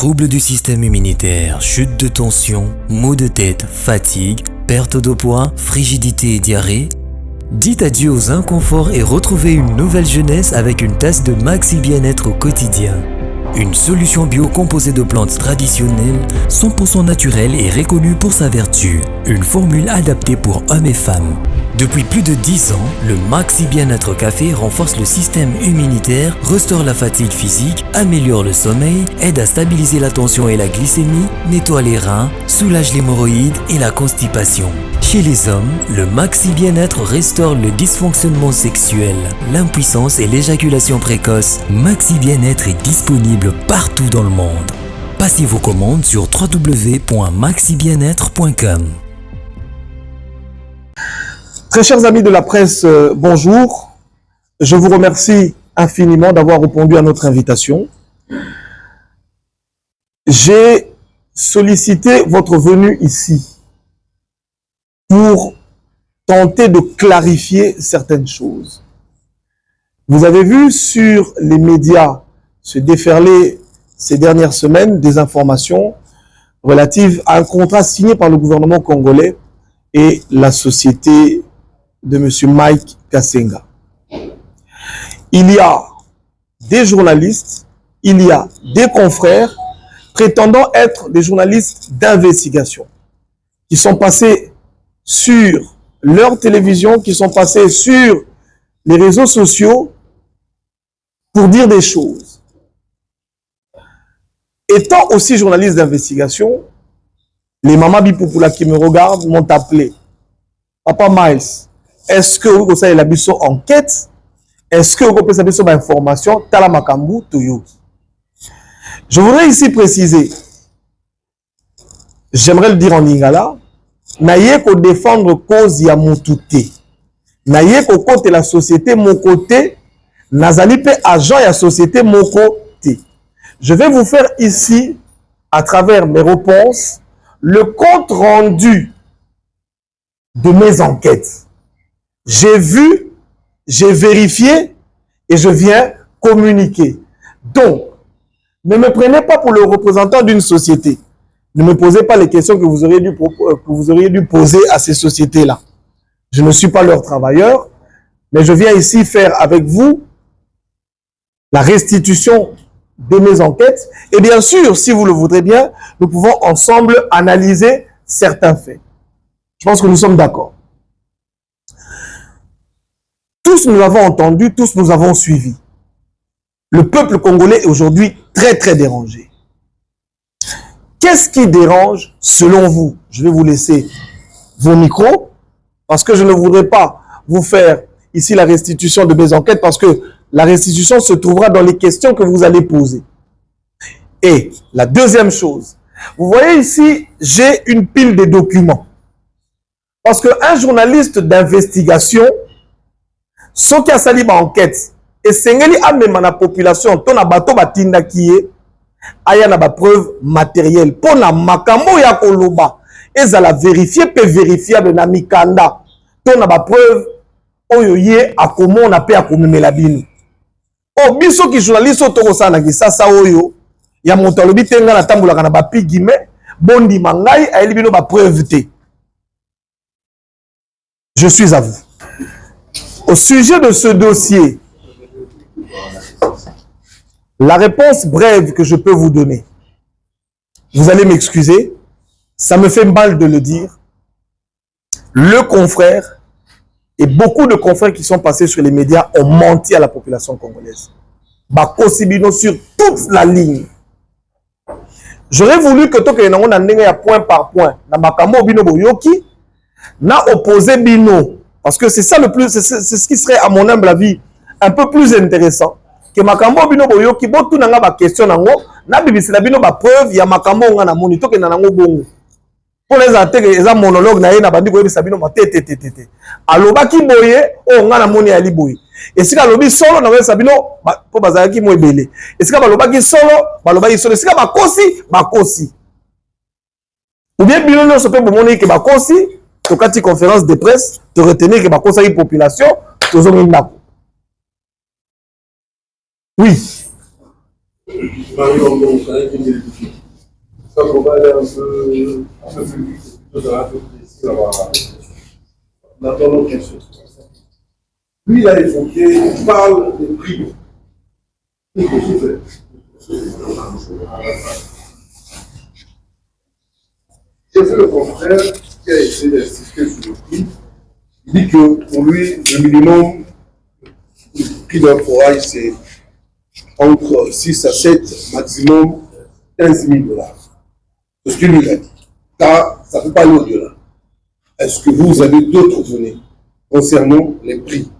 Troubles du système immunitaire, chute de tension, maux de tête, fatigue, perte de poids, frigidité et diarrhée. Dites adieu aux inconforts et retrouvez une nouvelle jeunesse avec une tasse de Maxi Bien-être au quotidien. Une solution bio composée de plantes traditionnelles, 100% naturelle et reconnue pour sa vertu. Une formule adaptée pour hommes et femmes. Depuis plus de 10 ans, le Maxi Bien-être Café renforce le système immunitaire, restaure la fatigue physique, améliore le sommeil, aide à stabiliser la tension et la glycémie, nettoie les reins, soulage l'hémorroïde et la constipation. Chez les hommes, le Maxi Bien-être restaure le dysfonctionnement sexuel, l'impuissance et l'éjaculation précoce. Maxi Bien-être est disponible partout dans le monde. Passez vos commandes sur www.maxibienêtre.com. Très chers amis de la presse, bonjour. Je vous remercie infiniment d'avoir répondu à notre invitation. J'ai sollicité votre venue ici pour tenter de clarifier certaines choses. Vous avez vu sur les médias se déferler ces dernières semaines des informations relatives à un contrat signé par le gouvernement congolais et la société de M. Mike Kassenga. Il y a des journalistes, il y a des confrères prétendant être des journalistes d'investigation qui sont passés sur leur télévision, qui sont passés sur les réseaux sociaux pour dire des choses. Étant aussi journaliste d'investigation, les mamans Bipoupoula qui me regardent m'ont appelé. Papa Miles, est-ce que vous avez la biso enquête? Est-ce que vous avez la biso information? Tala makambu toyo. Je voudrais ici préciser, j'aimerais le dire en lingala, naye ko défendre cause ya motute. Naye ko côté la société mon côté, nazali pe agent ya société mon côté. Je vais vous faire ici, à travers mes réponses, le compte rendu de mes enquêtes. J'ai vu, j'ai vérifié et je viens communiquer. Donc, ne me prenez pas pour le représentant d'une société. Ne me posez pas les questions que vous auriez dû poser à ces sociétés-là. Je ne suis pas leur travailleur, mais je viens ici faire avec vous la restitution de mes enquêtes. Et bien sûr, si vous le voudrez bien, nous pouvons ensemble analyser certains faits. Je pense que nous sommes d'accord. Tous nous l'avons entendu, tous nous avons suivi. Le peuple congolais est aujourd'hui très très dérangé. Qu'est-ce qui dérange selon vous? Je vais vous laisser vos micros parce que je ne voudrais pas vous faire ici la restitution de mes enquêtes parce que la restitution se trouvera dans les questions que vous allez poser. Et la deuxième chose, vous voyez ici, j'ai une pile de documents. Parce qu'un journaliste d'investigation, ce qui a sali ma enquête, et c'est même la population, ton abato batinda qui est, aya na ba preuve matérielle. Pour na makambo ya koloba, et ça la vérifier, peut vérifiable na mikanda. Ton na ba preuve, oyo ye a comment on a pu akomemela bino. Oh, biso ki journaliste otoko sana ki sasa oyo, ya montalobi tenga na tambula kana ba pigime, bondi mangai, a elibino ba preuve te. Je suis à vous. Au sujet de ce dossier, la réponse brève que je peux vous donner, vous allez m'excuser, ça me fait mal de le dire, le confrère et beaucoup de confrères qui sont passés sur les médias ont menti à la population congolaise. Bakosibino sur toute la ligne. J'aurais voulu que toi, que point par point, na makambo bino boyoki, na opposé bino, parce que c'est ça le plus, c'est ce qui serait à mon humble avis un peu plus intéressant que makambo bino boyoki botu nanga ba question nango na bibisela bino ba preuve ya makambo nga na moni to ke nango bongo pour les attaques les monologue na ye na bandi ko yebisa bino matetete aloba ki boye o nga na moni ali boye esika lobi solo na yebisa bino po bazaki mo ebele esika baloba ki solo baloba ki solo esika bakosi ou bien bino no so pe bomoni ke bakosi to kati conférence de presse te retenir que bakosa yi population to zo ngina. Oui. Lui, il a évoqué, il parle des prix. C'est le contraire qui a essayé d'insister sur le prix. Il dit que pour lui, le minimum, le prix d'un forage, c'est entre 6 à 7, maximum 15 000 $. C'est ce qu'il lui a dit. Car ça ne peut pas aller au-delà. Est-ce que vous avez d'autres données concernant les prix?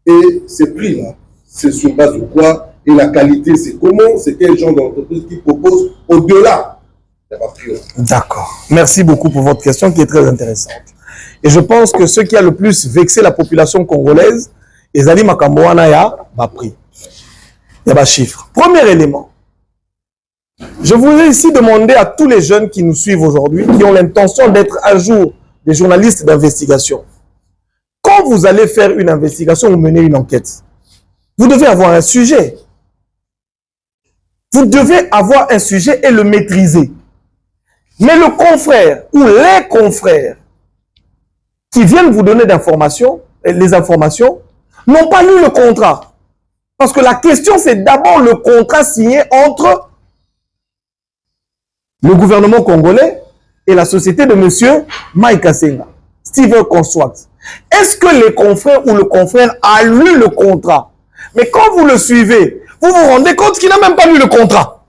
Et ces prix-là, c'est sur base de quoi? Et la qualité, c'est comment? C'est quel genre d'entreprise qui propose au-delà? D'accord. Merci beaucoup pour votre question qui est très intéressante. Et je pense que ce qui a le plus vexé la population congolaise, les Ali Makamboana ya ba prix. Il y a ba chiffres. Premier élément. Je voudrais ici demander à tous les jeunes qui nous suivent aujourd'hui, qui ont l'intention d'être à jour des journalistes d'investigation. Quand vous allez faire une investigation ou mener une enquête, vous devez avoir un sujet. Vous devez avoir un sujet et le maîtriser. Mais le confrère ou les confrères qui viennent vous donner d'informations, les informations, n'ont pas lu le contrat. Parce que la question, c'est d'abord le contrat signé entre le gouvernement congolais et la société de monsieur Mike Kasenga, Steven Construct. Est-ce que les confrères ou le confrère a lu le contrat? Mais quand vous le suivez, vous vous rendez compte qu'il n'a même pas lu le contrat.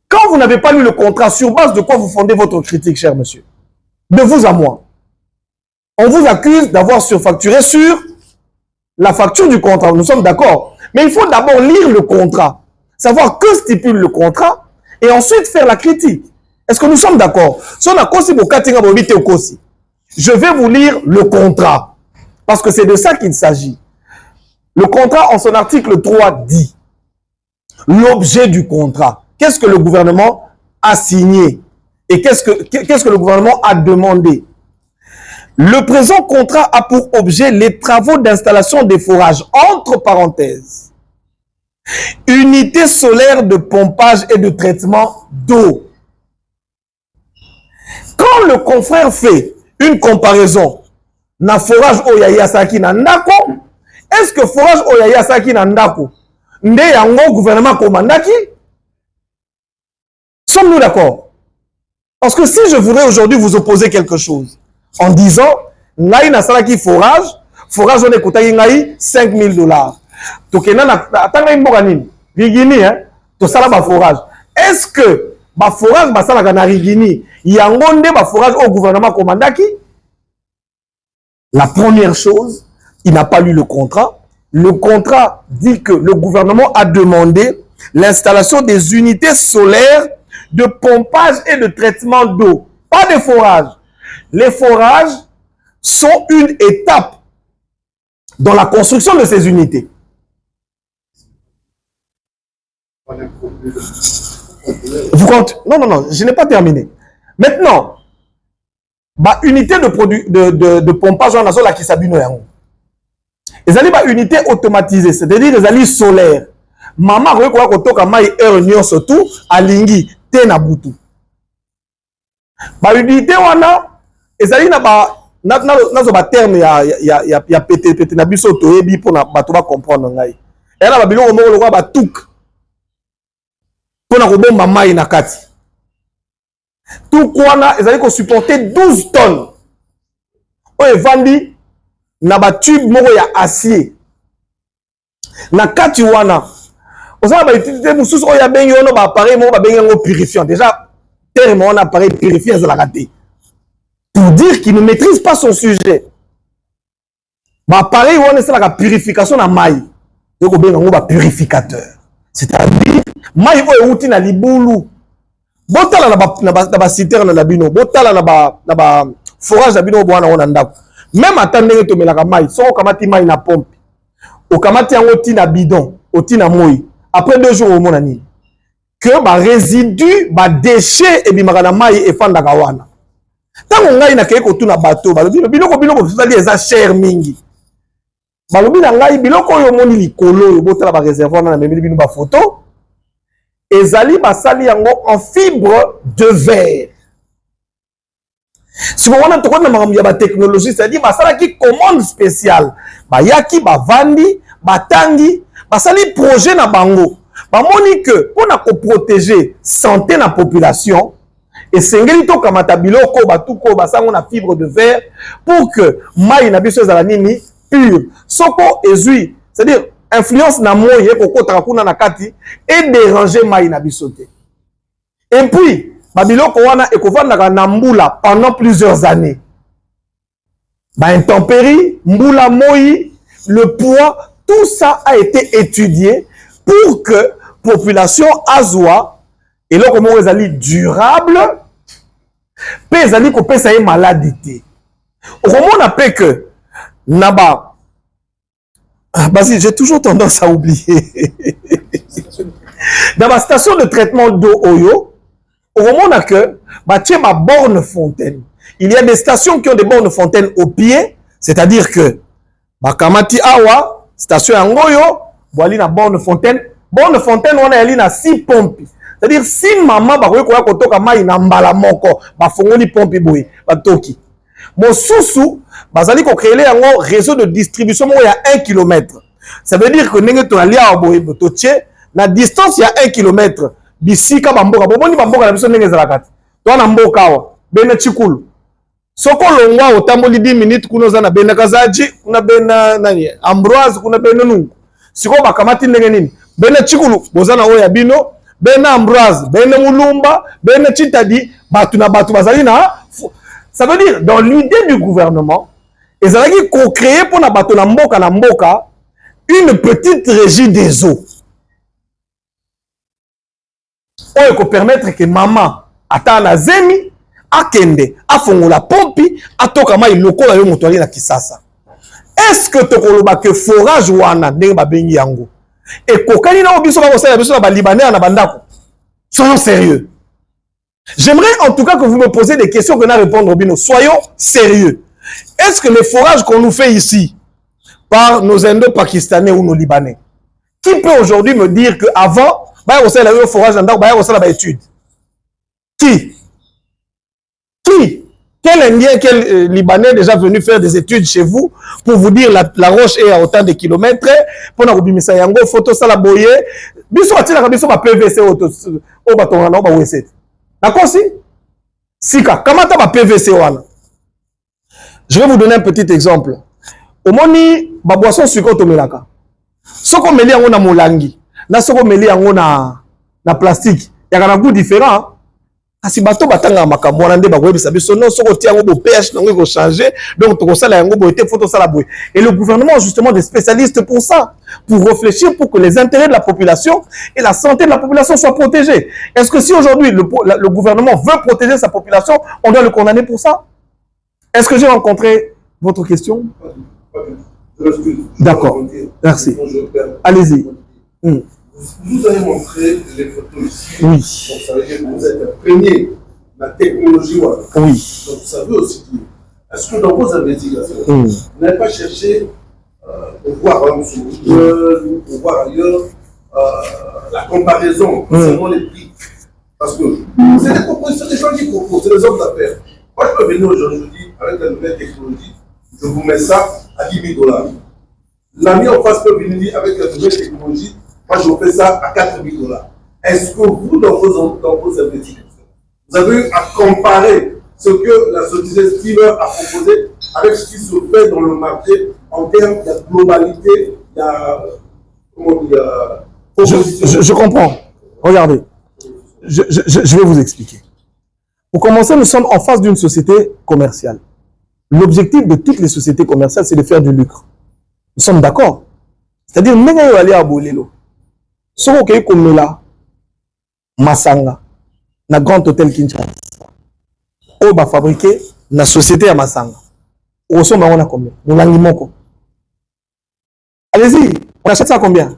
Quand vous n'avez pas lu le contrat, sur base de quoi vous fondez votre critique, cher monsieur? De vous à moi. On vous accuse d'avoir surfacturé sur la facture du contrat. Nous sommes d'accord. Mais il faut d'abord lire le contrat. Savoir que stipule le contrat et ensuite faire la critique. Est-ce que nous sommes d'accord? Je vais vous lire le contrat. Parce que c'est de ça qu'il s'agit. Le contrat, en son article 3, dit l'objet du contrat. Qu'est-ce que le gouvernement a signé? Et qu'est-ce que le gouvernement a demandé? Le présent contrat a pour objet les travaux d'installation des forages, entre parenthèses, unités solaires de pompage et de traitement d'eau. Quand le confrère fait une comparaison, na forage Oyaya Saki na ndako, est-ce que forage Oyaya Saki na ndako, nde yango gouvernement commandaki? Sommes-nous d'accord? Parce que si je voudrais aujourd'hui vous opposer quelque chose, en disant, ngai na salaki forage on écoutaki ngai 5 000 $. Tokena na tanga imboka nini? Rigini, hein? To sala ba forage. Est-ce que ba forage ba sala na Rigini, yango nde ba forage au gouvernement commandaki? La première chose, il n'a pas lu le contrat. Le contrat dit que le gouvernement a demandé l'installation des unités solaires de pompage et de traitement d'eau. Pas de forage. Les forages sont une étape dans la construction de ces unités. Vous comptez? Non, je n'ai pas terminé. Maintenant, bah, unité de pompage en azol qui s'abîme. Les alliés bah, unité automatisée, c'est-à-dire les alliés solaires. Maman, vous voyez quoi mai heure surtout à Lingi, Tenabutu. Bah, unité wana, les alliés na ba na terme ya pété na biso toyebi pour na bato ba comprendre ngai. Et là ba biloko moko lokwa ba tuk. Pour na kobomba mai na kati. Tout wana ezali ko supporter 12 tonnes. Oye vandi na ba tube moko ya acier. Na kati wana. Osala ba utilité mususu oya bengi ono ba appareil moko ba bengi ngo purifiant. Déjà terme on appareil purifiant za la raté. Pour dire qu'il ne maîtrise pas son sujet. Bah pareil on est la purification na mai. Donc bengi ngo ba purificateur. C'est-à-dire mai oyo uti na libulu. Botala na ba citerne na bino, botala na ba forage na bino bwana ona ndako. Même attendre to melaka mai, so kamati mai na pompe. O kamati yango ti na bidon, o ti na moi. Après 2 jours au mona nini. Que ba résidu, ba déchet et bimaka na mai e fandaka wana. Tango ngai na keko tu na bateau, ba biloko sali eza cher mingi. Ba lobi na ngai biloko oyo moni likolo, yo botala ba réservoir na memeli bino ba photo. ezali basali yango en fibre de verre. Si vous voulez il y a la technologie, c'est-à-dire basala qui commande spéciale. Bayaki, bavandi, batangi, basali projet na bango. Bamoni que pour protéger santé na population et sengeli to kamata biloko batuko basango na fibre de verre pour que mai na biso za nini pur. Soko ezui, c'est-à-dire influence na moye kokota kuna na kati et déranger mai na biso te. Et puis Babiloko wana ekovanda na mbula pendant plusieurs années. Ba intempérie, mbula moi, le poids, tout ça a été étudié pour que population azwa et là comment ezali durable, pe ezali ko pesa maladie. Comment on appelle que naba vas-y, j'ai toujours tendance à oublier. Dans la station de traitement d'eau Oyo, au moment que ma borne fontaine, il y a des stations qui ont des bornes fontaines au pied, c'est-à-dire que Bakamati Awa, station Angoyo, boali na borne fontaine on a na 6 pompes. C'est-à-dire si maman ba ko kotoka mai na mbala moko, ba fongoli pompe boy, ba toki. Mon sousou, bazali ko créer un réseau de distribution il y a 1 km. Ça veut dire que nenge to ali a boy botoche, la distance il y a 1 km. Bisika bamboka bomoni bamboka na biso ndenge ezalaka to na mboka wa bena chikulu soko longwa otamboli 10 minutes kuno za na bena kazaji kuna bena nani Ambroise kuna bena nungu siko bakamati ndenge nini bena chikulu bozana oya bino bena Ambroise bena mulumba bena chitadi batu na batu bazali na ça veut dire dans l'idée du gouvernement ezalaki co-créer pour na batu na mboka une petite régie des eaux. Il faut permettre que maman atana zemi akende afongola pompi atoka mai lokola yo moto ali na kisasa. Est-ce que tokoloba que forage wana ndenge babengi yango et kokani na obiso ba kosala biso na ba libanais na bandako? Soyons sérieux. J'aimerais en tout cas que vous me posiez des questions que na répondre bino. Soyons sérieux. Est-ce que les forages qu'on nous fait ici par nos Indo-Pakistanais ou nos Libanais, qui peut aujourd'hui me dire que avant bah on sait le forage dans bah on sait la étude. Qui quel Indien, quel Libanais est déjà venu faire des études chez vous pour vous dire la roche est à autant de kilomètres pour na kubimisa yango photo ça la boye biso atila biso ba PVC auto au baton na ba WC. D'accord si ka kamata ba PVC wana. Je vais vous donner un petit exemple. Au moni ba boisson sucre to melaka. Soko meli yango na molangi. Na soko meli yango na plastique ya kana goût différent kasi bato batanga makambo na nde ba kwebisa biso non soko ti yango bo pH nango ko changer donc to ko sala yango bo ete photo sala boy et le gouvernement a justement des spécialistes pour ça pour réfléchir pour que les intérêts de la population et la santé de la population soient protégés. Est-ce que si aujourd'hui le gouvernement veut protéger sa population, on doit le condamner pour ça? Est-ce que j'ai rencontré votre question? D'accord. Merci. Allez-y. Vous avez montré les photos ici. Oui. Donc, ça veut dire que vous êtes imprégné de la technologie. Voilà. Oui. Donc, ça veut aussi dire, est-ce que dans vos investigations, vous n'avez pas cherché pour voir en dessous, pour voir ailleurs la comparaison concernant les prix? Parce que c'est des propositions, des gens qui proposent, c'est les hommes d'affaires. Moi, je peux venir aujourd'hui, je dis, avec la nouvelle technologie, je vous mets ça à 10 000 $. L'ami en face peut venir dire, avec la nouvelle technologie, moi, je fais ça à 4 000 $. Est-ce que vous, dans vos investigations, vous avez eu à comparer ce que la société Steamer a proposé avec ce qui se fait dans le marché en termes de globalité, je comprends. Regardez. Je vais vous expliquer. Pour commencer, nous sommes en face d'une société commerciale. L'objectif de toutes les sociétés commerciales, c'est de faire du lucre. Nous sommes d'accord. C'est-à-dire, nous allons aller à Bolelo. Ce qu'on a comme là, Masanga, na Grand Hôtel Kinshasa, on va fabriquer la société à Masanga. Au sommet, on a combien? Nous l'avons. Allez-y, on achète ça à combien?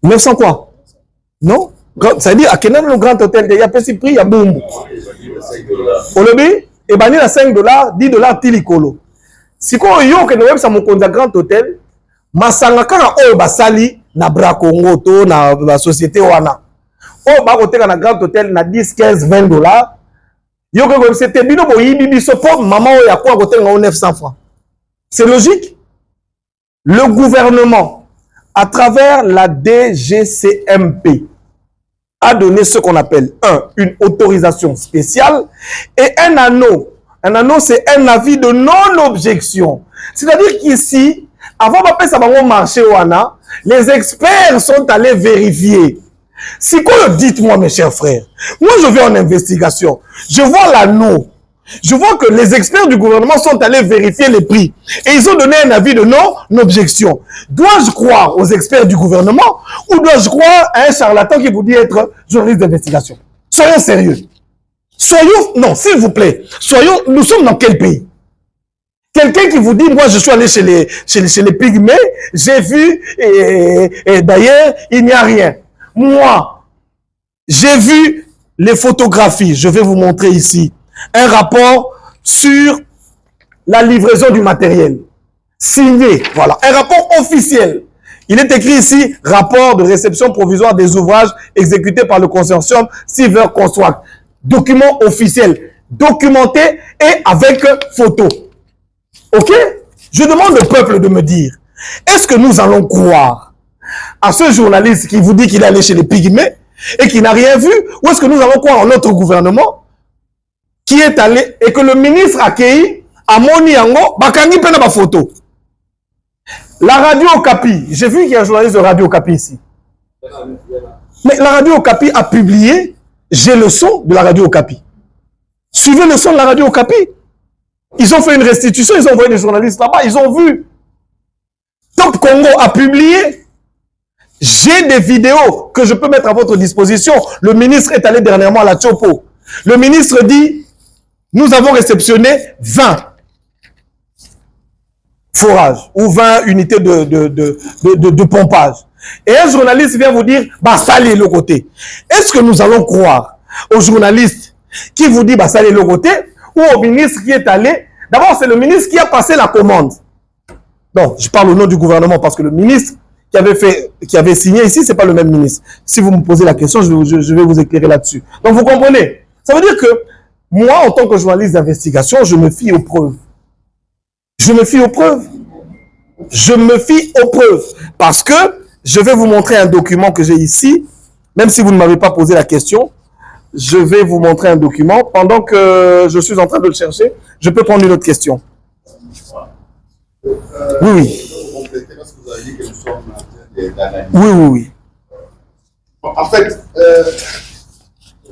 900 quoi? Non? Ça veut dire, à Kenan, le Grand Hôtel, il y a petit prix, il y a boum. Au lobby, et ben, il y a 5 $, 10 $, tilikolo. Si on y a un Grand Hôtel, Masanga kana oyo basali na Bra Congo to na la société wana. Oh ba côté na grand hôtel na 10, 15, 20 dollars. Yo que c'était bino bo yibi biso po maman o ya kwa côté na 900 francs. C'est logique. Le gouvernement à travers la DGCMP a donné ce qu'on appelle une autorisation spéciale et un anneau. Un anneau, c'est un avis de non-objection. C'est-à-dire qu'ici, avant de ça marché, les experts sont allés vérifier. Si quoi, dites-moi, mes chers frères, moi je vais en investigation, je vois l'anneau, je vois que les experts du gouvernement sont allés vérifier les prix et ils ont donné un avis de non-objection. Dois-je croire aux experts du gouvernement ou dois-je croire à un charlatan qui vous dit être journaliste d'investigation? Soyons sérieux. Soyons, non, s'il vous plaît, soyons, nous sommes dans quel pays? Quelqu'un qui vous dit, moi je suis allé chez les pygmées, j'ai vu, et d'ailleurs, il n'y a rien. Moi, j'ai vu les photographies, je vais vous montrer ici, un rapport sur la livraison du matériel, signé, voilà, un rapport officiel. Il est écrit ici, rapport de réception provisoire des ouvrages exécutés par le consortium Silver Construct. Document officiel, documenté et avec photo. Ok? Je demande au peuple de me dire, est-ce que nous allons croire à ce journaliste qui vous dit qu'il est allé chez les pygmées et qui n'a rien vu, ou est-ce que nous allons croire en notre gouvernement qui est allé et que le ministre accueilli à Moniango, bakangi pena ba photo. La radio Okapi, j'ai vu qu'il y a un journaliste de Radio Okapi ici. Mais la radio Okapi a publié. J'ai le son de la radio Okapi. Suivez le son de la radio Okapi. Ils ont fait une restitution, ils ont envoyé des journalistes là-bas, ils ont vu. Top Congo a publié. J'ai des vidéos que je peux mettre à votre disposition. Le ministre est allé dernièrement à la Tchopo. Le ministre dit, nous avons réceptionné 20 forages ou 20 unités de pompage. Et un journaliste vient vous dire, bah, ça allait le côté. Est-ce que nous allons croire au journaliste qui vous dit, bah, ça allait le côté, ou au ministre qui est allé? D'abord, c'est le ministre qui a passé la commande. Non, je parle au nom du gouvernement parce que le ministre qui avait signé ici, c'est pas le même ministre. Si vous me posez la question, je vais vous éclairer là-dessus. Donc, vous comprenez? Ça veut dire que moi, en tant que journaliste d'investigation, je me fie aux preuves. Je me fie aux preuves. Je me fie aux preuves. Parce que je vais vous montrer un document que j'ai ici, même si vous ne m'avez pas posé la question. Je vais vous montrer un document. Pendant que je suis en train de le chercher, je peux prendre une autre question. Oui. Oui. En fait,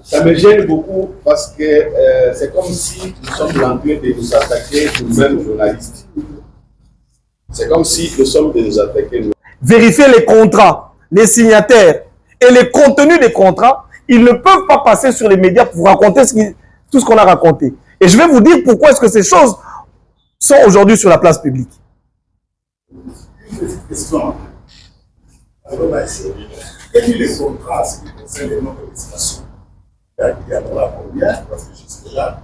ça me gêne beaucoup parce que c'est comme si nous sommes en train de nous attaquer nous-mêmes journalistes. C'est comme si nous sommes de nous attaquer. Vérifier les contrats, les signataires et les contenus des contrats. Ils ne peuvent pas passer sur les médias pour raconter tout ce qu'on a raconté. Et je vais vous dire pourquoi est-ce que ces choses sont aujourd'hui sur la place publique. Question. Quels sont les contrats en ce qui concerne les non-cotisations? Il y a combien? Parce que jusque-là,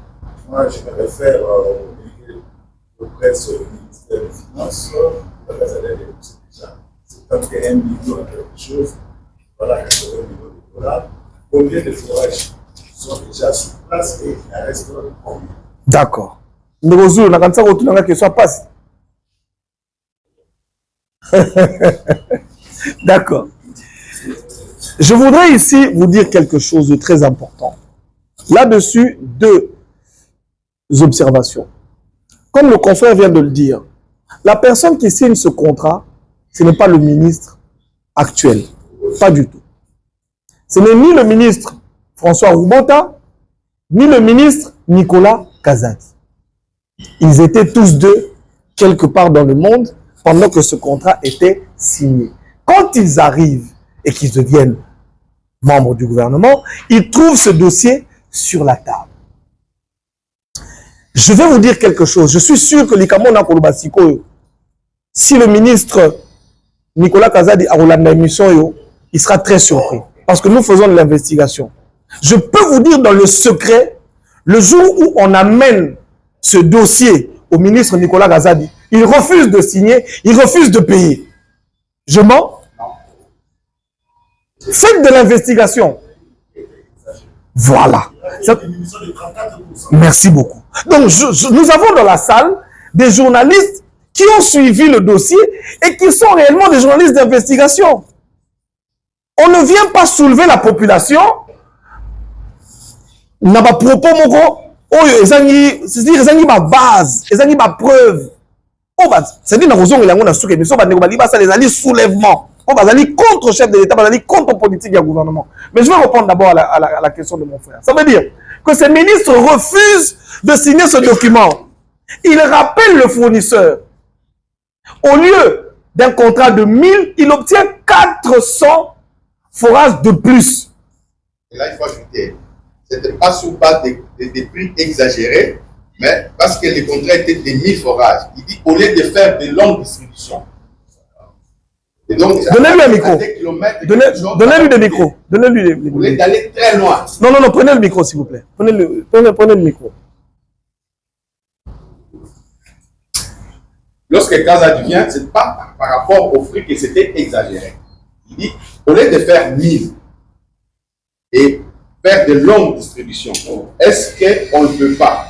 moi, je me réfère au communiqué de presse du ministère des Finances. C'est peut-être 1 million quelque chose. Voilà, 80 millions de dollars. Combien de forages sont déjà sur place et il en reste combien? D'accord. Nous avons une question à passer. D'accord. Je voudrais ici vous dire quelque chose de très important. Là-dessus, 2 observations. Comme le confrère vient de le dire, la personne qui signe ce contrat, ce n'est pas le ministre actuel. Pas du tout. Ce n'est ni le ministre François Roubota, ni le ministre Nicolas Kazadi. Ils étaient tous deux quelque part dans le monde pendant que ce contrat était signé. Quand ils arrivent et qu'ils deviennent membres du gouvernement, ils trouvent ce dossier sur la table. Je vais vous dire quelque chose. Je suis sûr que l'Ikamona Kolobasiko, si le ministre Nicolas Kazadi a Rolanda Emission, il sera très surpris. Parce que nous faisons de l'investigation. Je peux vous dire dans le secret, le jour où on amène ce dossier au ministre Nicolas Kazadi, il refuse de signer, il refuse de payer. Je mens? Faites de l'investigation. Voilà. Il y a une diminution de 34%. Merci beaucoup. Donc, nous avons dans la salle des journalistes qui ont suivi le dossier et qui sont réellement des journalistes d'investigation. On ne vient pas soulever la population. N'a pas propos moko. C'est-à-dire ma base, c'est-à-dire ma preuve. C'est-à-dire que nous avons des soulèvements. On va aller contre le chef de l'État, on va aller contre la politique du gouvernement. Mais je vais répondre d'abord à la question de mon frère. Ça veut dire que ces ministres refusent de signer ce document. Ils rappellent le fournisseur. Au lieu d'un contrat de 1000, il obtient 400 forages de plus. Et là, il faut ajouter, ce n'était pas sous base des prix exagérés, mais parce que les contrats étaient de 1000 forages. Il dit, au lieu de faire de longues distributions. Donnez-lui un micro. Donnez-lui le micro. Donnez-lui le micro. Vous voulez d'aller très loin. Non, prenez le micro, s'il vous plaît. Prenez le micro. Lorsque Kazadi vient, ce n'est pas par rapport au prix que c'était exagéré. Il dit, au lieu de faire 1000 et faire de longues distributions, est-ce qu'on ne peut pas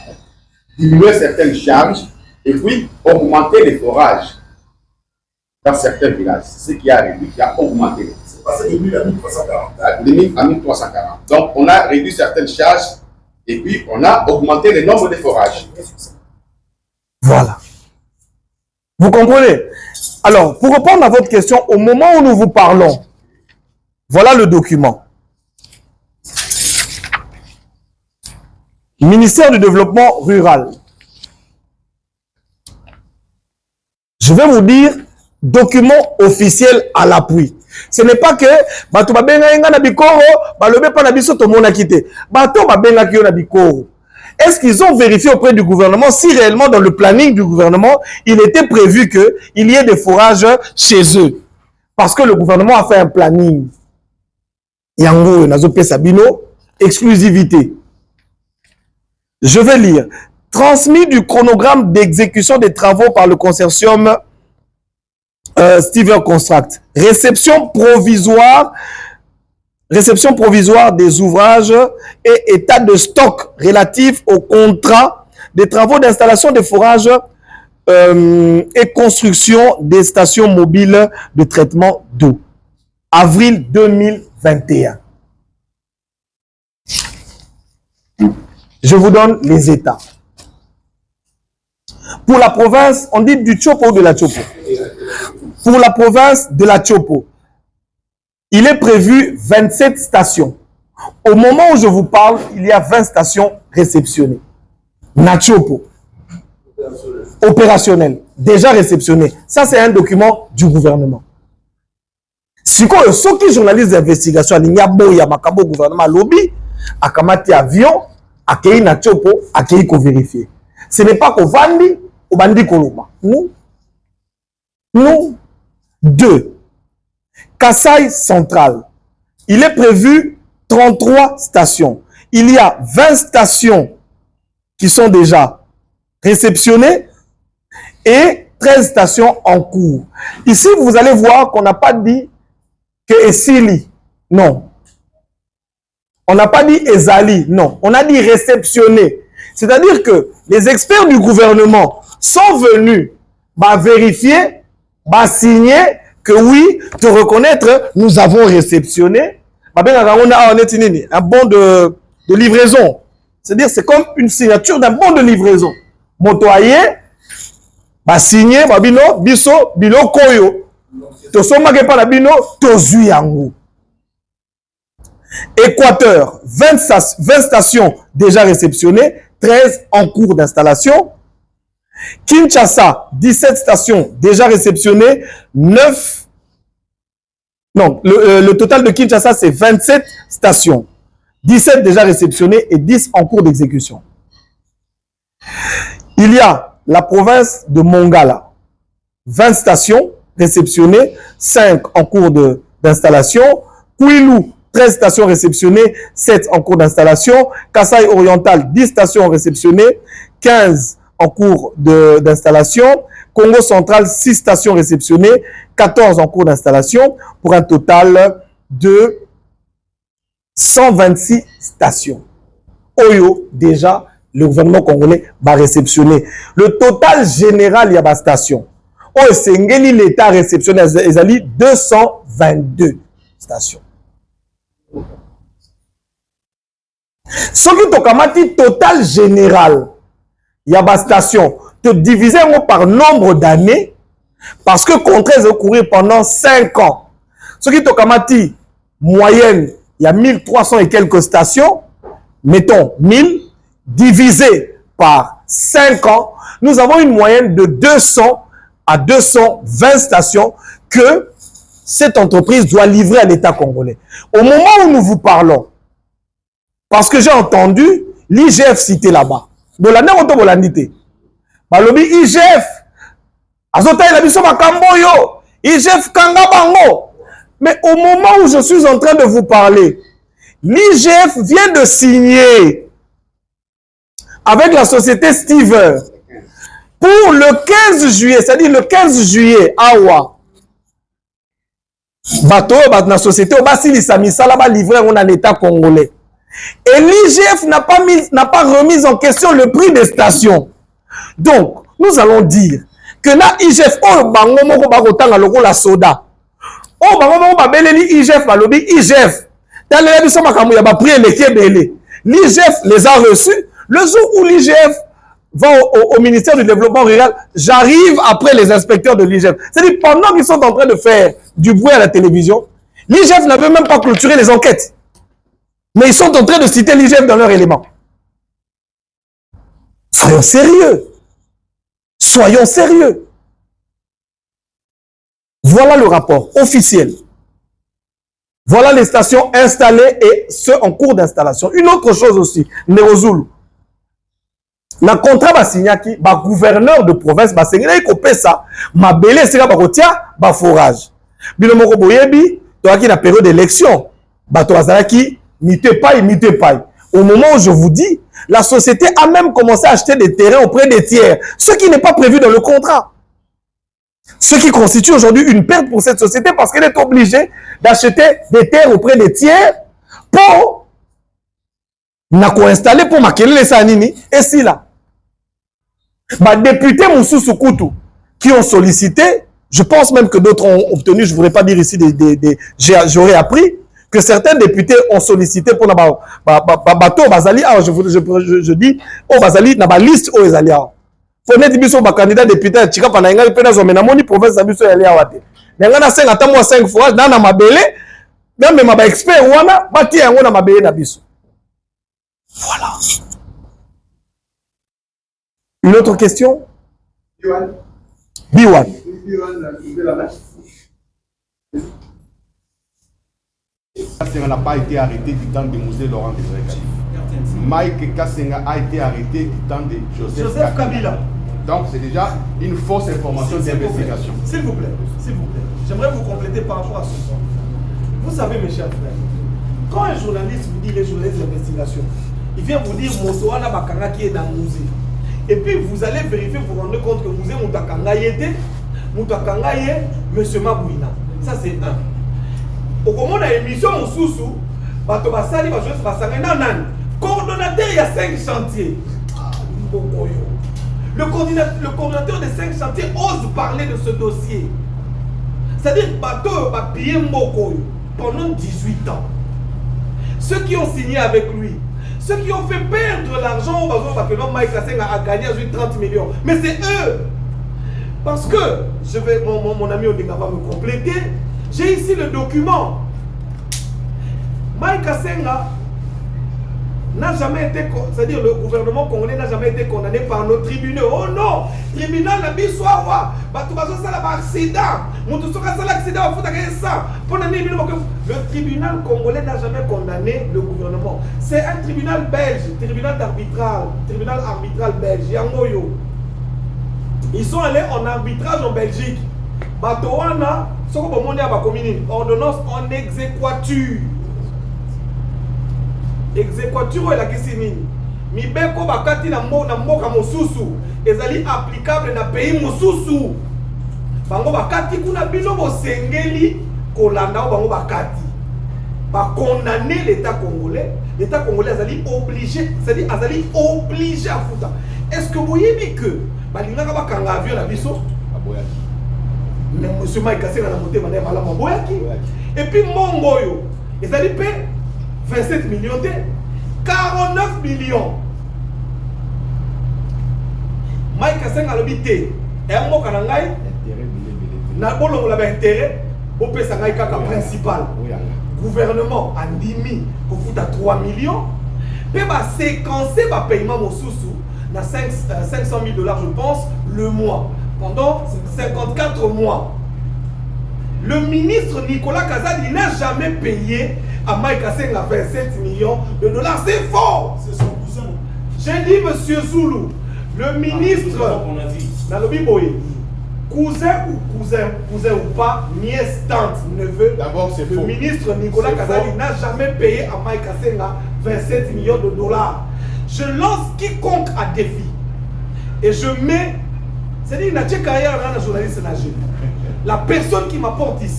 diminuer certaines charges et puis augmenter les forages dans certains villages? C'est ce qui a réduit, qui a augmenté. C'est passé de 1000 à 1340. De 1000 à 1340. Donc, on a réduit certaines charges et puis on a augmenté le nombre de forages. Voilà. Vous comprenez? Alors, pour répondre à votre question, au moment où nous vous parlons, voilà le document. Ministère du Développement Rural. Je vais vous dire, document officiel à l'appui. Ce n'est pas que bato babenga nga na bikoro, balobe pa na biso to mona kité. Bato babenga ki yo na bikoro. Est-ce qu'ils ont vérifié auprès du gouvernement si réellement dans le planning du gouvernement, il était prévu qu'il y ait des forages chez eux? Parce que le gouvernement a fait un planning. Yango nazope Sabino, exclusivité. Je vais lire. Transmis du chronogramme d'exécution des travaux par le consortium Stever Construct. Réception provisoire des ouvrages et état de stock relatif au contrat des travaux d'installation des forages et construction des stations mobiles de traitement d'eau. Avril 2021. Je vous donne les états. Pour la province, on dit du Chopo ou de la Chopo. Pour la province de la Chopo, il est prévu 27 stations. Au moment où je vous parle, il y a 20 stations réceptionnées. Na Chopo. Opérationnel. Déjà réceptionné. Ça, c'est un document du gouvernement. Si ceux qui journalistes d'investigation, il y a un gouvernement lobby, à Kamati avion, à Kei na Chopo, à Kei ko vérifier. Ce n'est pas qu'au Vandi, au Bandi Koloma. Nous. Nous. 2. Kasaï Central. Il est prévu 33 stations. Il y a 20 stations qui sont déjà réceptionnées et 13 stations en cours. Ici, vous allez voir qu'on n'a pas dit que Essili. Non. On n'a pas dit Ezali. Non. On a dit réceptionné. C'est-à-dire que les experts du gouvernement sont venus vérifier, signer que oui, te reconnaître, nous avons réceptionné un bon de livraison. C'est-à-dire c'est comme une signature d'un bon de livraison. Motoyer, signé, biso, bilo koyo. To somake pa na bino, to zui yango. Équateur, 20 stations déjà réceptionnées, 13 en cours d'installation. Kinshasa, 17 stations déjà réceptionnées, 9. Non, le total de Kinshasa, c'est 27 stations. 17 déjà réceptionnées et 10 en cours d'exécution. Il y a la province de Mongala, 20 stations réceptionnées, 5 en cours d'installation. Kouilou, 13 stations réceptionnées, 7 en cours d'installation. Kasaï Oriental, 10 stations réceptionnées, 15 en cours d'installation. Congo Central, 6 stations réceptionnées, 14 en cours d'installation, pour un total de 126 stations. Oyo, déjà, le gouvernement congolais va réceptionner. Le total général, il y a des stations. Oyo, c'est l'État réceptionné, ils ont 222 stations. Ce qui est total général, il y a des stations. Te diviser par nombre d'années, parce que le contrat est couru pendant 5 ans. Ce qui est moyenne, il y a 1300 et quelques stations. Mettons 1000 divisé par 5 ans, nous avons une moyenne de 200 à 220 stations que cette entreprise doit livrer à l'État congolais. Au moment où nous vous parlons, parce que j'ai entendu l'IGF cité là-bas, balobi IGF, azota la biso makambo yo, IGF kanga bango. Mais au moment où je suis en train de vous parler, l'IGF vient de signer avec la société Stever pour le 15 juillet, c'est-à-dire le 15 juillet, awa. Bateau, la société, va livrer en État congolais. Et l'IGF n'a pas remis en question le prix des stations. Donc, nous allons dire que la IGF, oh, bango moko bakotanga loko la soda. Oh, bango moko babeleli IGF, balobi IGF. L'IGF les a reçus. Le jour où l'IGF va au ministère du Développement Rural, j'arrive après les inspecteurs de l'IGF. C'est-à-dire, pendant qu'ils sont en train de faire du bruit à la télévision, l'IGF n'avait même pas clôturé les enquêtes. Mais ils sont en train de citer l'IGF dans leur élément. Soyons sérieux. Soyons sérieux. Voilà le rapport officiel. Voilà les stations installées et ceux en cours d'installation. Une autre chose aussi, Nerozulu. Le contrat va signer qui le gouverneur de province va signer ça, ma belé c'est ba forage. Bilomoko boyebi, toi qui la période d'élection, ba toazala qui mite pas. Au moment où je vous dis, la société a même commencé à acheter des terrains auprès des tiers, ce qui n'est pas prévu dans le contrat. Ce qui constitue aujourd'hui une perte pour cette société parce qu'elle est obligée d'acheter des terres auprès des tiers pour installer pour maquiller les sanini. Et si là, députés Moussou Koutu qui ont sollicité, je pense même que d'autres ont obtenu, je ne voudrais pas dire ici, j'aurais appris que certains députés ont sollicité pour bateau Bazali. Je dis, au Bazali, dans la liste aux Bazali. Prenez biso ba candidat député chika pananga pena zo menamoni province na biso yali awate. Nanga na 5 fois na mabele même ma expert wana bati yango na mabele na biso. Voilà. Une autre question? Biwan. Kassenga n'a pas été arrêté du temps de Mosé Laurent Désiré. Mike Kassenga a été arrêté du temps de Joseph Kabila. Donc c'est déjà une fausse information d'investigation. S'il vous plaît, j'aimerais vous compléter par rapport à ce point. Vous savez mes chers frères, quand un journaliste vous dit les journalistes d'investigation, il vient vous dire Mosoana Bakanga qui est dans le musée. Et puis vous allez vérifier, vous vous rendez compte que le musée Moutakanga y était, Moutakanga y est M. Mabouina. Ça c'est un. Au moment de l'émission Moussoussou, Bato Basali, Bajoès Basanga, Nanan, coordonnateur, il y a 5 chantiers. Le coordinateur des 5 chantiers ose parler de ce dossier. C'est-à-dire que Bato va payer Mboko pendant 18 ans. Ceux qui ont signé avec lui, ceux qui ont fait perdre l'argent au Bazo, parce que l'homme Mike Kassenga a gagné à 30 millions. Mais c'est eux. Parce que, mon ami Odinga va me compléter, j'ai ici le document. Mike Kassenga n'a jamais été, c'est-à-dire le gouvernement congolais n'a jamais été condamné par nos tribunaux. Oh non, tribunal n'a pas soir, accident. Le tribunal congolais n'a jamais condamné le gouvernement. C'est un tribunal belge, tribunal arbitral belge. Ils sont allés en arbitrage en Belgique. Batoana, ordonnance en exéquature. Exéquature est la question. Mibeko bakati na mboka mosusu ezali applicable na pays mosusu. Bango bakati kuna bino bosengeli kolanda bango bakati. va condamner l'État congolais est obligé, c'est-à-dire obligé à foutre. Est-ce que vous voyez que balinga ba kanga avion na biso mais monsieur Mike Kassé na monté mané mala maboyaki et puis mongoyo ils allaient payer 27 millions 49 millions Mike Kassé a l'habité et un mot kanangai na bolongo la intérêt pour payer sa kaka principal gouvernement a dimi pour foutre à 3 millions mais va séquencer va paiement au sous na 500 000 $, je pense, le mois, pendant 54 mois. Le ministre Nicolas Kazadi n'a jamais payé à Mike Kasenga 27 millions de $. C'est faux! C'est son cousin. J'ai dit, monsieur Zoulou, le ministre, cousin ou pas, nièce, tante, neveu, d'abord, c'est faux. Le ministre Nicolas Kazadi n'a jamais payé à Mike Kasenga 27 millions de $. Je lance quiconque à défi et je mets, c'est-à-dire la journaliste nagé. La personne qui m'apporte ici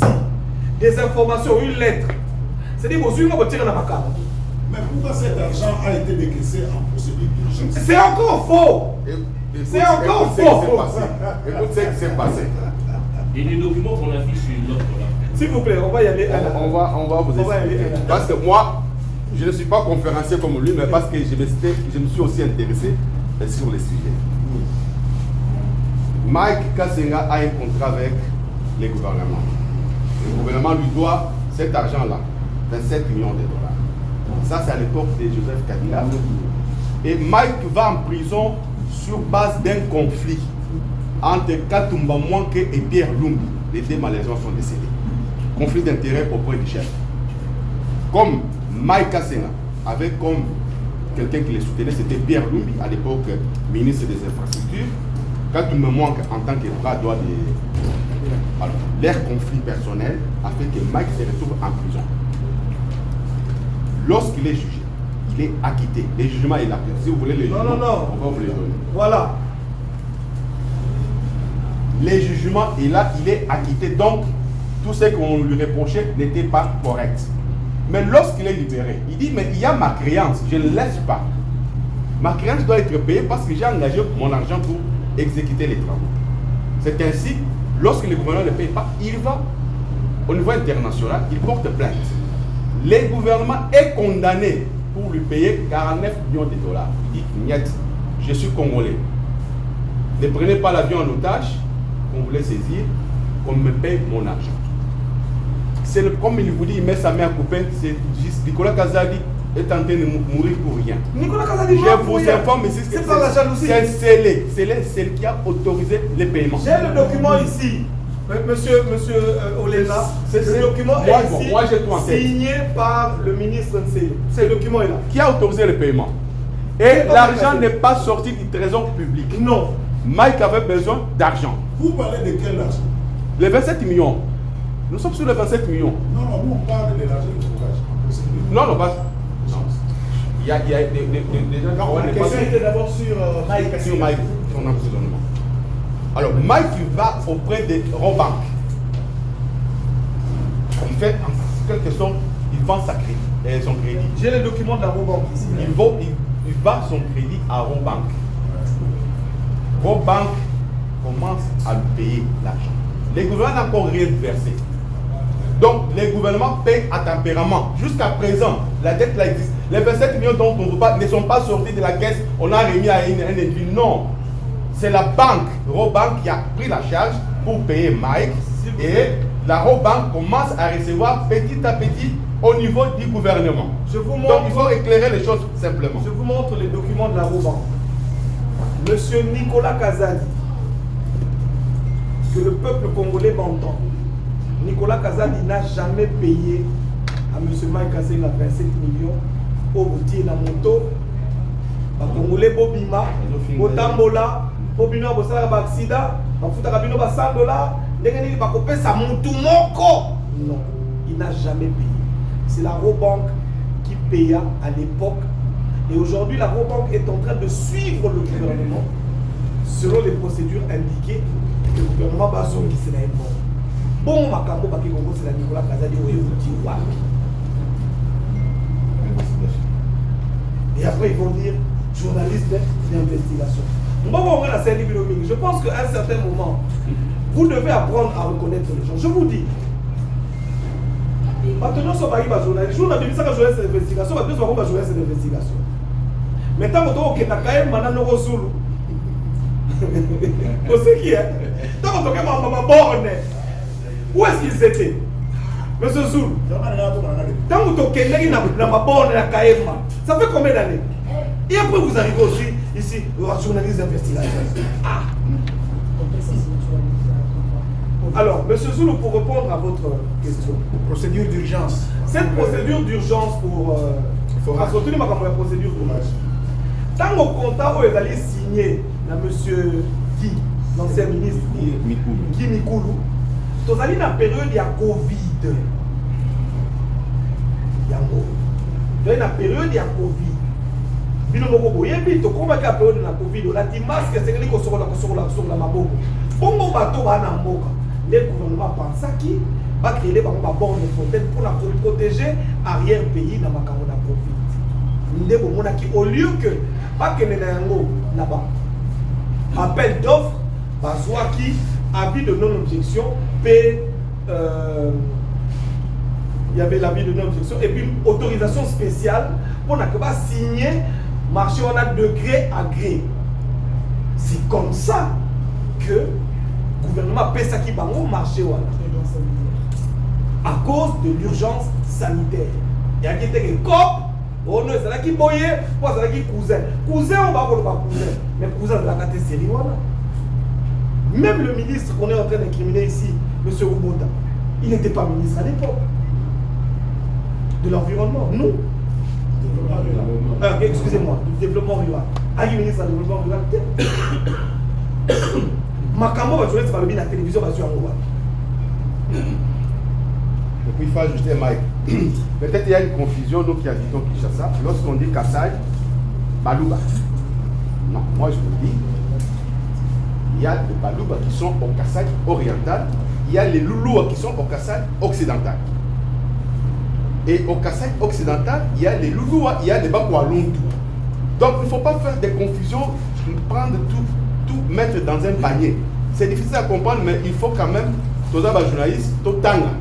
des informations, une lettre, c'est-à-dire vos yeux tirer dans ma carte. Mais pourquoi cet argent a été décaissé en procédure d'urgence? C'est encore faux. C'est encore faux. Écoute ce qui s'est passé. Et les documents qu'on a vus sur l'autre là. S'il vous plaît, on va y aller. On va vous expliquer. Parce que moi, je ne suis pas conférencier comme lui, mais parce que je me suis aussi intéressé sur les sujets. Mike Kasenga a un contrat avec les gouvernements. Le gouvernement lui doit cet argent-là, 27 millions de $. Ça, c'est à l'époque de Joseph Kabila. Et Mike va en prison sur base d'un conflit entre Katumba Mwanke et Pierre Lumbi. Les deux Malaisiens sont décédés. Conflit d'intérêt auprès du chef. Comme Mike Kasenga avait comme quelqu'un qui les soutenait, c'était Pierre Lumbi, à l'époque ministre des Infrastructures. Quand il me manque en tant que bras droit de leur conflit personnel a fait que Mike se retrouve en prison. Lorsqu'il est jugé, il est acquitté. Les jugements, il a pris. Si vous voulez les jugements, on va vous les donner. Voilà. Les jugements, il est acquitté. Donc, tout ce qu'on lui reprochait n'était pas correct. Mais lorsqu'il est libéré, il dit, mais il y a ma créance, je ne laisse pas. Ma créance doit être payée parce que j'ai engagé mon argent pour exécuter les travaux. C'est ainsi, lorsque le gouvernement ne paye pas, il va au niveau international, il porte plainte. Le gouvernement est condamné pour lui payer 49 millions de $. Il dit, niet, je suis congolais. Ne prenez pas l'avion en otage, qu'on voulait saisir, qu'on me paye mon argent. C'est comme il vous dit, il met sa main à couper, c'est juste Nicolas Kazadi est en train de mourir pour rien. Nicolas Kazadi, je vous informe ici que c'est pas la jalousie. C'est celle qui a autorisé les paiements. J'ai le document ici, monsieur Olena. Le document est ici, moi, j'ai tout en tête. Signé par le ministre Nsele. Ce document est là. Qui a autorisé le paiement. Et l'argent n'est pas sorti du trésor public. Non. Mike avait besoin d'argent. Vous parlez de quel argent? Les 27 millions. Nous sommes sur les 27 millions. Non, nous on parle de l'argent de courage. Non, pas. Il y a des gens qui la question était d'abord sur Mike. Sur Mike, son emprisonnement. Alors, Mike va auprès de Robank. Il fait en quelque sorte, il vend son crédit. J'ai le document de la Robank ici. Il vend son crédit à Robank. Robank commence à lui payer l'argent. Les gouvernements n'ont encore rien versé. Donc, les gouvernements payent à tempérament. Jusqu'à présent, la dette là existe. Les 27 millions dont on ne parle ne sont pas sortis de la caisse, on a remis à un individu. Non. C'est la banque, Robank, qui a pris la charge pour payer Mike. Et la Robank commence à recevoir petit à petit au niveau du gouvernement. Donc, il faut éclairer les choses simplement. Je vous montre les documents de la Robank. Monsieur Nicolas Kazadi, que le peuple congolais m'entend. Nicolas Kazadi n'a jamais payé à M. Mike Kasenga 27 millions pour routier la moto. Les Congolais Bobima, Botambola, Bobino Bosala Baxida, Bafuta Kabino $100, Ndengeni Bakope sa Moutoumoko. Non, il n'a jamais payé. C'est la Robank qui paya à l'époque. Et aujourd'hui, la Robank est en train de suivre le gouvernement selon les procédures indiquées. Le gouvernement Bazoum qui s'est là. Bon, Makambo Bakikongo, c'est la Nicolas Kazadi Oyevuti Wapi. Et après, ils vont dire journaliste d'investigation. Je pense qu'à un certain moment, vous devez apprendre à reconnaître les gens. Je vous dis. Maintenant, ça va y avoir journaliste. Je vous dis ça que journaliste d'investigation, maintenant, ça va y avoir journaliste d'investigation. Maintenant, on va quand même maintenant au Zulu. Vous savez qui est? Tant qu'on a maman borne. Où est-ce qu'ils étaient? Monsieur Zulu. Tant qu'on a ma borne à Kaema. Ça fait combien d'années? Et après, vous arrivez aussi ici, journaliste d'investigation. Ah. Alors, monsieur Zulu, pour répondre à votre question. Procédure d'urgence. Cette procédure d'urgence pour. Surtout la procédure d'urgence. Tant qu'on compta où ils allaient signer, monsieur Guy, l'ancien ministre Guy Mikulu, nous allons dans la période de la Covid. Dans la période de la Covid. Bino moko yebi to koma ka période de la Covid, on a dit masque c'est que sur la maboko. Bongo bato ba na mboka. Le gouvernement pense qui va créer des bonnes fontaines pour la protéger arrière pays dans makambo na Covid. Ndebo mona ki au lieu que pas que nenango là-bas. Appel d'offres, bazwa qui avis de non-objection, il y avait l'avis de non-objection et puis une autorisation spéciale pour ne pas signer marché on a de gré à gré. C'est comme ça que le gouvernement paie ça qui va au marché à cause de l'urgence sanitaire. Il y a des copes. Oh non, c'est là qui boyait, moi c'est là qui cousin. Cousin, on va voir le cousin. Mais cousin de la catégorie série, voilà. Même le ministre qu'on est en train d'incriminer ici, M. Oubota, il n'était pas ministre à l'époque. De l'environnement, nous. Excusez-moi, du développement rural. Ah, il est ministre du développement rural. Makambo va jouer sur la télévision, va sur un rural. Et puis il faut ajouter Mike. Peut-être il y a une confusion, nous qui habitons Kinshasa, lorsqu'on dit Kassai, Balouba. Non, moi je vous dis, il y a les Balouba qui sont au Kassai oriental, il y a les Loulous qui sont au Kassai occidental. Et au Kassai occidental, il y a les Loulous, il y a les Bakoualuntu. Donc il ne faut pas faire des confusions, prendre tout mettre dans un panier. C'est difficile à comprendre, mais il faut quand même, tous les journalistes, tout tanga.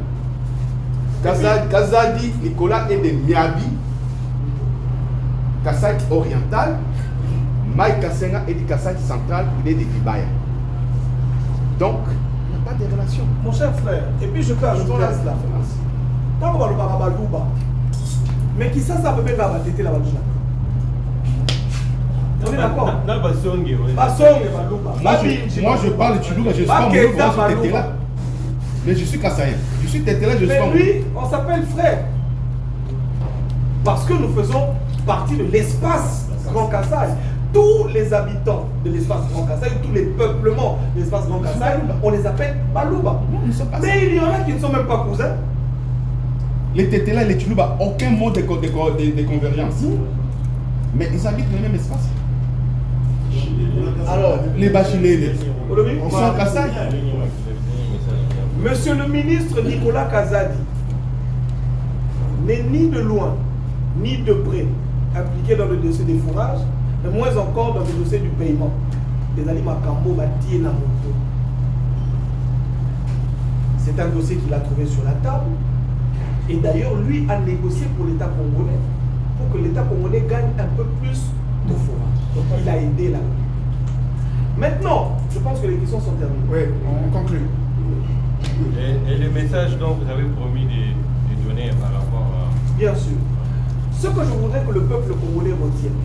Kazadi Nicolas est de Miabi, Kassai oriental, Mike Kassenga est de Kassai central, il est de Kibaya. Donc, il n'y a pas de relation. Mon cher frère, et puis je peux ajouter à cela. Tant qu'on va le Barabalouba, mais qui ça peut bien la tête la Balouba. On est d'accord? Moi je parle de Chilou, je suis pas là. Mais je suis Kassaïen. Je suis Tétélé, je suis pas. Mais lui, on s'appelle frère. Parce que nous faisons partie de l'espace Grand Kassai. Tous les habitants de l'espace Grand Kassai, tous les peuplements de l'espace Grand Kassai, on les appelle Balouba. Mais il y en a qui ne sont même pas cousins. Les Tétélé et les Chilouba, aucun mot de convergence. Mais ils habitent le même espace. Alors, les Bachilés, ils sont Kassai. Monsieur le ministre Nicolas Kazadi n'est ni de loin, ni de près impliqué dans le dossier des fourrages, mais moins encore dans le dossier du paiement. Les Ali Makambo Bati et Namoto. C'est un dossier qu'il a trouvé sur la table. Et d'ailleurs, lui a négocié pour l'État congolais, pour que l'État congolais gagne un peu plus de fourrage. Donc il a aidé là. Maintenant, je pense que les questions sont terminées. Oui, on conclut. Et le message dont vous avez promis de donner par rapport à... Bien sûr. Ce que je voudrais que le peuple congolais retienne.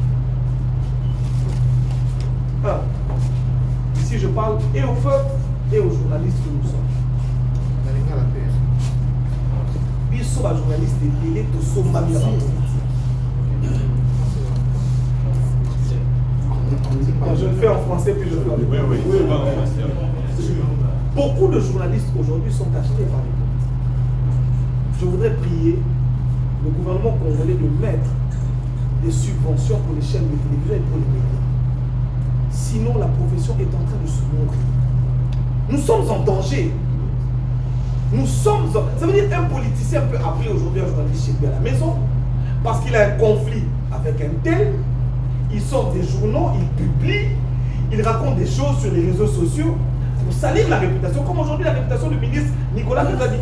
Ici je parle et au peuple et aux journalistes que nous sommes. Ils sont les journalistes de télé, tous sont mal je le fais en français puis je le fais en anglais. Oui. Beaucoup de journalistes aujourd'hui sont achetés par les politiques. Je voudrais prier le gouvernement congolais de mettre des subventions pour les chaînes de télévision et pour les médias. Sinon, la profession est en train de se mourir. Nous sommes en danger. Ça veut dire qu'un politicien peut appeler aujourd'hui un journaliste chez lui à la maison parce qu'il a un conflit avec un tel, il sort des journaux, il publie, il raconte des choses sur les réseaux sociaux pour salir la réputation, comme aujourd'hui la réputation du ministre Nicolas Kazadi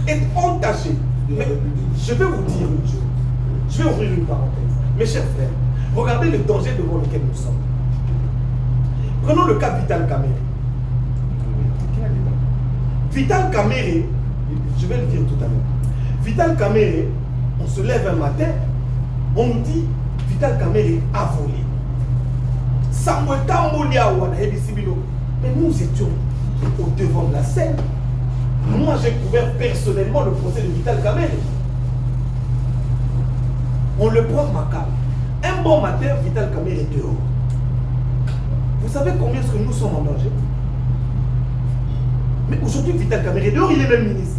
est entachée. Mais je vais vous dire une chose, je vais ouvrir une parenthèse. Mes chers frères, regardez le danger devant lequel nous sommes. Prenons le cas de Vital Kamerhe. Vital Kamerhe, je vais le dire tout à l'heure. Vital Kamerhe, on se lève un matin, on nous dit Vital Kamerhe a volé. Mais nous étions au devant de la scène. Moi, j'ai couvert personnellement le procès de Vital Kamerhe. On le prend macabre. Un bon matin, Vital Kamerhe est dehors. Vous savez combien est-ce que nous sommes en danger? Mais aujourd'hui, Vital Kamerhe est dehors, il est même ministre.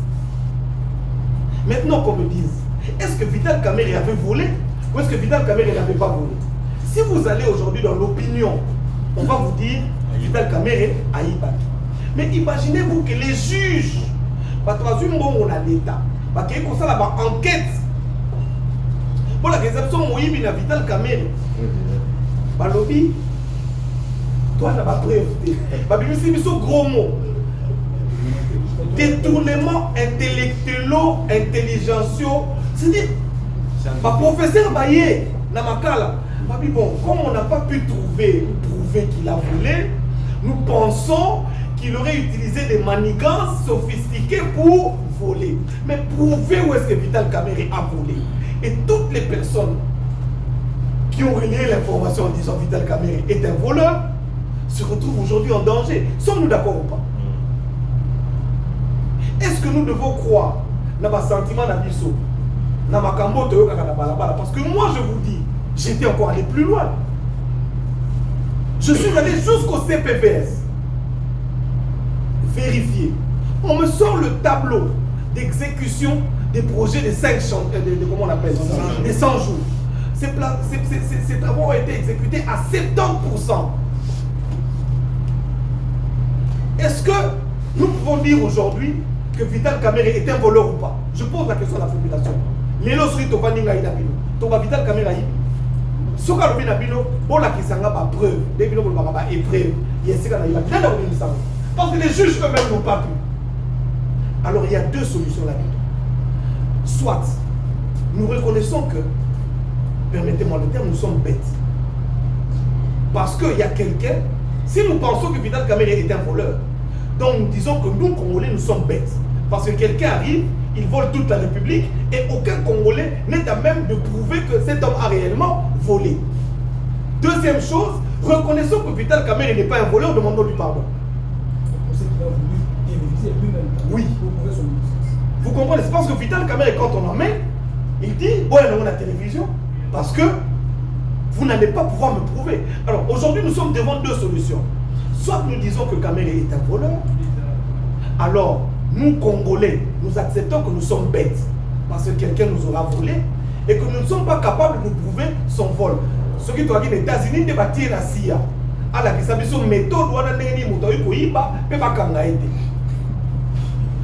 Maintenant qu'on me dise, est-ce que Vital Kamerhe avait volé ou est-ce que Vital Kamerhe n'avait pas volé? Si vous allez aujourd'hui dans l'opinion, on va vous dire Vital Kamerhe a battu. Mais imaginez-vous que les juges, on a l'État, qui est comme ça là-bas, enquête. Pour la réception, Moïbi n'a Vital Kamerhe. Balobi, toi, n'a pas preuve. Babibi, c'est un gros mot. Détournement intellectuelo-intelligentieux. C'est-à-dire, ma professeur Baye, Namakala, bon, comme on n'a pas pu prouver qu'il a volé, nous pensons qu'il aurait utilisé des manigances sophistiquées pour voler. Mais prouver où est-ce que Vital Kamerhe a volé. Et toutes les personnes qui ont relayé l'information en disant Vital Kamerhe est un voleur se retrouvent aujourd'hui en danger. Sommes-nous d'accord ou pas? Est-ce que nous devons croire dans ma sentiment d'Abisso, dans ma cambo de balabala? Parce que moi je vous dis, j'étais encore allé plus loin. Je suis allé jusqu'au CPPS. Vérifier. On me sort le tableau d'exécution des projets des 5 comment on appelle ça? Des 100 jours. Ces travaux ont été exécutés à 70%. Est-ce que nous pouvons dire aujourd'hui que Vital Kamerhe est un voleur ou pas? Je pose la question à la population. Lélo Sri Tobaninga Inabino. Toba Vital Kamerhe. Soka Lobi Nabino, on a qui s'engage à preuve. Débino pour ma épreuve. Parce que les juges eux-mêmes n'ont pas pu. Alors il y a deux solutions là-dedans. Soit nous reconnaissons que, permettez-moi le terme, nous sommes bêtes. Parce qu'il y a quelqu'un, si nous pensons que Vital Kamerhe est un voleur, donc nous disons que nous, Congolais, nous sommes bêtes. Parce que quelqu'un arrive, il vole toute la République et aucun Congolais n'est à même de prouver que cet homme a réellement volé. Deuxième chose, reconnaissons que Vital Kamerhe n'est pas un voleur, demandons-lui pardon. Oui. Vous comprenez? C'est parce que Vital Kamerhe, quand on emmène, il dit, bon, on a la télévision, parce que vous n'allez pas pouvoir me prouver. Alors aujourd'hui, nous sommes devant deux solutions. Soit nous disons que Kamerhe est un voleur, alors nous, Congolais, nous acceptons que nous sommes bêtes, parce que quelqu'un nous aura volé, et que nous ne sommes pas capables de nous prouver son vol. Ce qui doit dire les États-Unis de bâtir la CIA. À la question méthode, on a des motos, mais pas quand a été.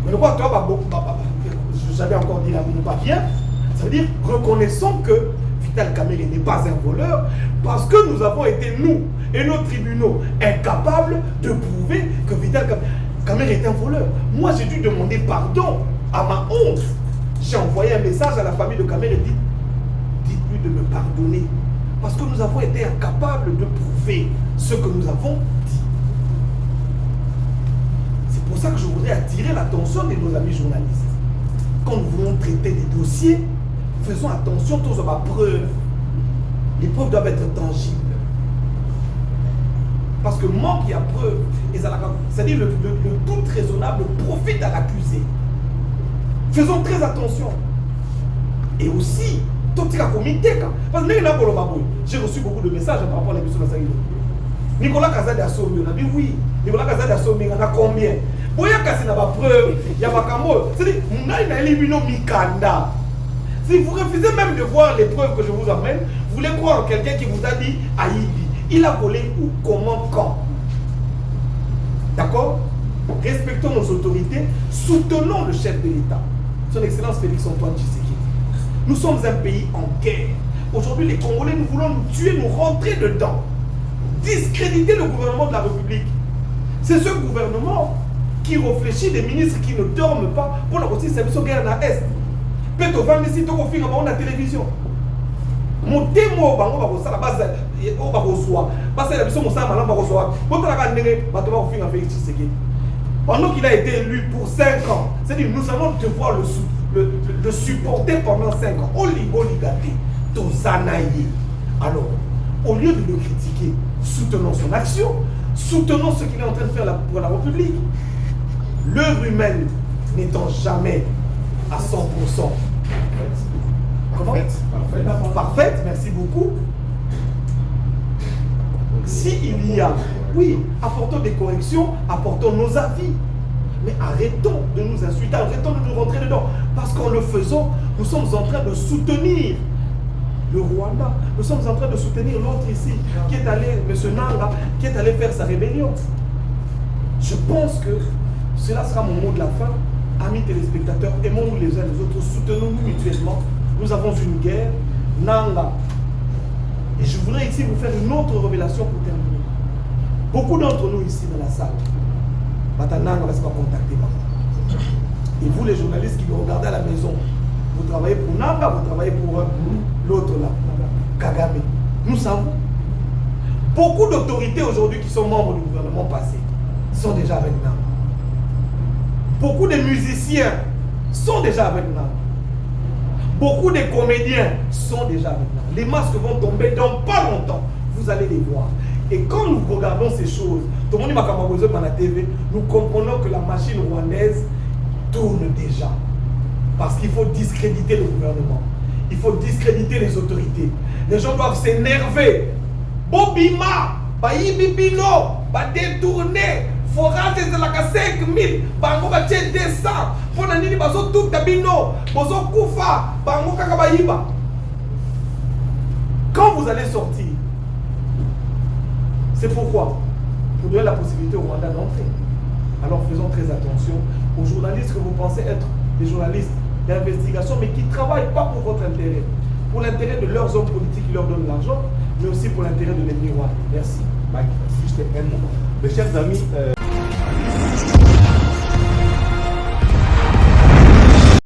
Mais pourquoi toi, j'avais encore dit la minute pas bien, ça veut dire reconnaissons que Vital Kamerhe n'est pas un voleur, parce que nous avons été, nous et nos tribunaux, incapables de prouver que Vital Kamerhe est un voleur. Moi, j'ai dû demander pardon à ma honte. J'ai envoyé un message à la famille de Kamerhe, dites-lui de me pardonner. Parce que nous avons été incapables de prouver ce que nous avons dit. C'est pour ça que je voudrais attirer l'attention de nos amis journalistes. Quand nous voulons traiter des dossiers, faisons attention tous à ma preuve. Les preuves doivent être tangibles. Parce que manque il y a preuve, c'est-à-dire le doute raisonnable profite à l'accusé. Faisons très attention. Et aussi, parce que j'ai reçu beaucoup de messages par rapport à l'émission de Saïd. Nicolas Kazadi a sauvé, on a dit oui. Nicolas Kazadi a sauvé, on a combien? Boya Kassi n'a pas preuve, il y a pas Kambo. C'est-à-dire, on a éliminé Mikanda. Si vous refusez même de voir les preuves que je vous amène, vous voulez croire quelqu'un qui vous a dit Aïbi. Il a volé où, comment, quand? D'accord? Respectons nos autorités, soutenons le chef de l'État, son Excellence Félix Antoine Tshisekedi. Nous sommes un pays en guerre. Aujourd'hui, les Congolais, nous voulons nous tuer, nous rentrer dedans. Discréditer le gouvernement de la République. C'est ce gouvernement qui réfléchit, des ministres qui ne dorment pas pour la service de guerre dans l'Est. Peut-être vendre ici, on filme à la télévision. Mon témoin, on va la base, on va recevoir. Parce que la mission, on va recevoir. Pendant qu'il a été élu pour 5 ans, c'est-à-dire nous allons devoir le supporter pendant 5 ans. Oligoligate, Tozanaïe. Alors, au lieu de le critiquer, soutenons son action, soutenons ce qu'il est en train de faire pour la République. L'œuvre humaine n'étant jamais à 100%. Comment? Parfaite, merci beaucoup. S'il y a, oui, apportons des corrections, apportons nos avis. Mais arrêtons de nous insulter, arrêtons de nous rentrer dedans. Parce qu'en le faisant, nous sommes en train de soutenir le Rwanda. Nous sommes en train de soutenir l'autre ici, qui est allé, M. Nanga, qui est allé faire sa rébellion. Je pense que cela sera mon mot de la fin. Amis téléspectateurs, aimons-nous les uns les autres, soutenons-nous mutuellement. Nous avons une guerre, Nanga. Et je voudrais ici vous faire une autre révélation pour terminer. Beaucoup d'entre nous ici dans la salle, Nanga va se contacter. Et vous les journalistes qui nous regardez à la maison, vous travaillez pour Nanga, vous travaillez pour l'autre là, Kagame. Nous savons. Beaucoup d'autorités aujourd'hui qui sont membres du gouvernement passé sont déjà avec Nanga. Beaucoup de musiciens sont déjà avec Nanga. Beaucoup de comédiens sont déjà avec Nanga. Les masques vont tomber dans pas longtemps. Vous allez les voir. Et quand nous regardons ces choses, tout le monde dit dans la TV, nous comprenons que la machine rwandaise tourne déjà. Parce qu'il faut discréditer le gouvernement. Il faut discréditer les autorités. Les gens doivent s'énerver. Bobima, Baïbibino, va détourner. Forage de la 5000, bango ba 200. Pour la nini bazo tout tabino, bazo kufa, bango kakabayiba. Quand vous allez sortir, c'est pourquoi vous donner la possibilité au Rwanda d'entrer. Alors faisons très attention aux journalistes que vous pensez être des journalistes d'investigation, mais qui ne travaillent pas pour votre intérêt, pour l'intérêt de leurs hommes politiques qui leur donnent l'argent, mais aussi pour l'intérêt de l'ennemi rwandais. Merci. Mike, juste un moment. Mes chers amis,